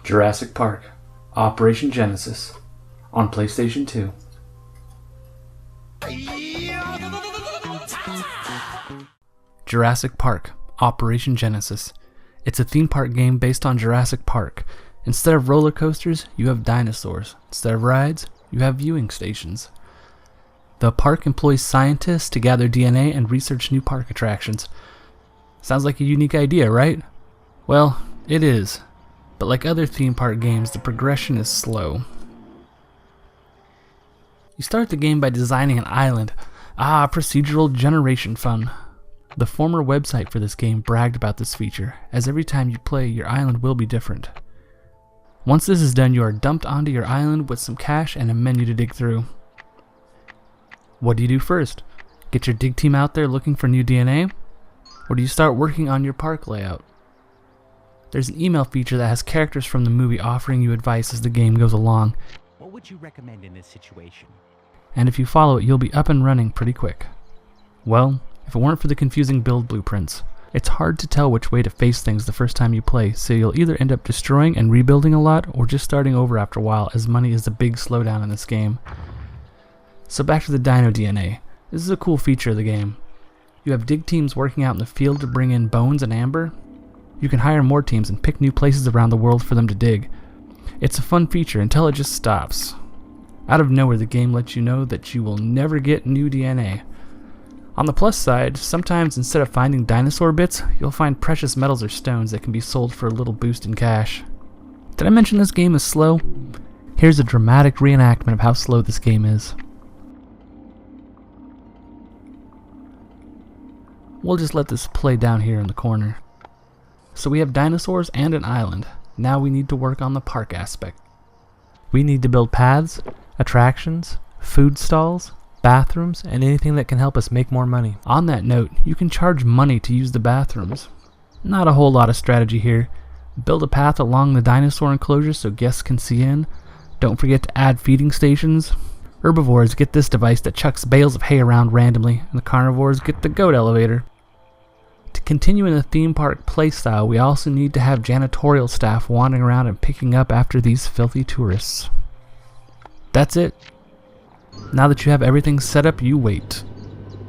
Jurassic Park, Operation Genesis, on PlayStation 2. Jurassic Park, Operation Genesis. It's a theme park game based on Jurassic Park. Instead of roller coasters, you have dinosaurs. Instead of rides, you have viewing stations. The park employs scientists to gather DNA and research new park attractions. Sounds like a unique idea, right? Well, it is. But like other theme park games, the progression is slow. You start the game by designing an island. Procedural generation fun. The former website for this game bragged about this feature, as every time you play, your island will be different. Once this is done, you are dumped onto your island with some cash and a menu to dig through. What do you do first? Get your dig team out there looking for new DNA? Or do you start working on your park layout? There's an email feature that has characters from the movie offering you advice as the game goes along. What would you recommend in this situation? And if you follow it, you'll be up and running pretty quick. Well, if it weren't for the confusing build blueprints, it's hard to tell which way to face things the first time you play, so you'll either end up destroying and rebuilding a lot, or just starting over after a while, as money is the big slowdown in this game. So back to the Dino DNA. This is a cool feature of the game. You have dig teams working out in the field to bring in bones and amber. You can hire more teams and pick new places around the world for them to dig. It's a fun feature until it just stops. Out of nowhere, the game lets you know that you will never get new DNA. On the plus side, sometimes instead of finding dinosaur bits, you'll find precious metals or stones that can be sold for a little boost in cash. Did I mention this game is slow? Here's a dramatic reenactment of how slow this game is. We'll just let this play down here in the corner. So we have dinosaurs and an island. Now we need to work on the park aspect. We need to build paths, attractions, food stalls, bathrooms, and anything that can help us make more money. On that note, you can charge money to use the bathrooms. Not a whole lot of strategy here. Build a path along the dinosaur enclosure so guests can see in. Don't forget to add feeding stations. Herbivores get this device that chucks bales of hay around randomly, and the carnivores get the goat elevator. To continue in the theme park playstyle, we also need to have janitorial staff wandering around and picking up after these filthy tourists. That's it. Now that you have everything set up, you wait.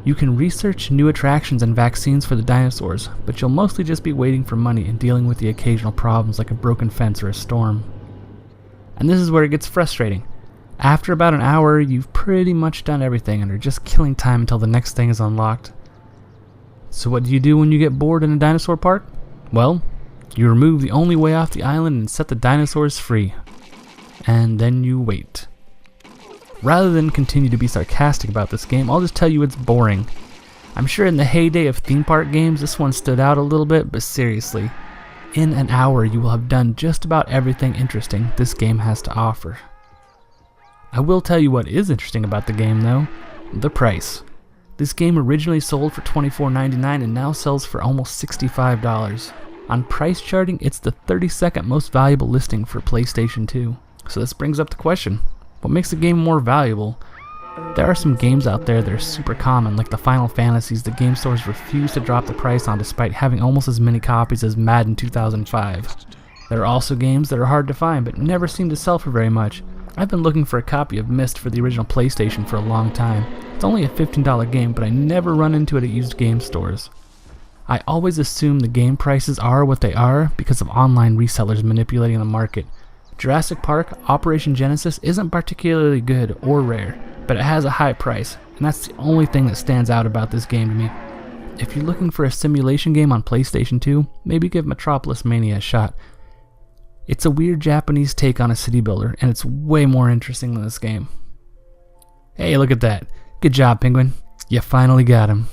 You can research new attractions and vaccines for the dinosaurs, but you'll mostly just be waiting for money and dealing with the occasional problems like a broken fence or a storm. And this is where it gets frustrating. After about an hour, you've pretty much done everything and are just killing time until the next thing is unlocked. So what do you do when you get bored in a dinosaur park? Well, you remove the only way off the island and set the dinosaurs free. And then you wait. Rather than continue to be sarcastic about this game, I'll just tell you it's boring. I'm sure in the heyday of theme park games, this one stood out a little bit, but seriously, in an hour you will have done just about everything interesting this game has to offer. I will tell you what is interesting about the game though, the price. This game originally sold for $24.99 and now sells for almost $65. On price charting, it's the 32nd most valuable listing for PlayStation 2. So this brings up the question, what makes the game more valuable? There are some games out there that are super common, like the Final Fantasies that game stores refuse to drop the price on despite having almost as many copies as Madden 2005. There are also games that are hard to find but never seem to sell for very much. I've been looking for a copy of Myst for the original PlayStation for a long time. It's only a $15 game, but I never run into it at used game stores. I always assume the game prices are what they are because of online resellers manipulating the market. Jurassic Park Operation Genesis isn't particularly good or rare, but it has a high price, and that's the only thing that stands out about this game to me. If you're looking for a simulation game on PlayStation 2, maybe give Metropolis Mania a shot. It's a weird Japanese take on a city builder, and it's way more interesting than this game. Hey, look at that. Good job, Penguin. You finally got him.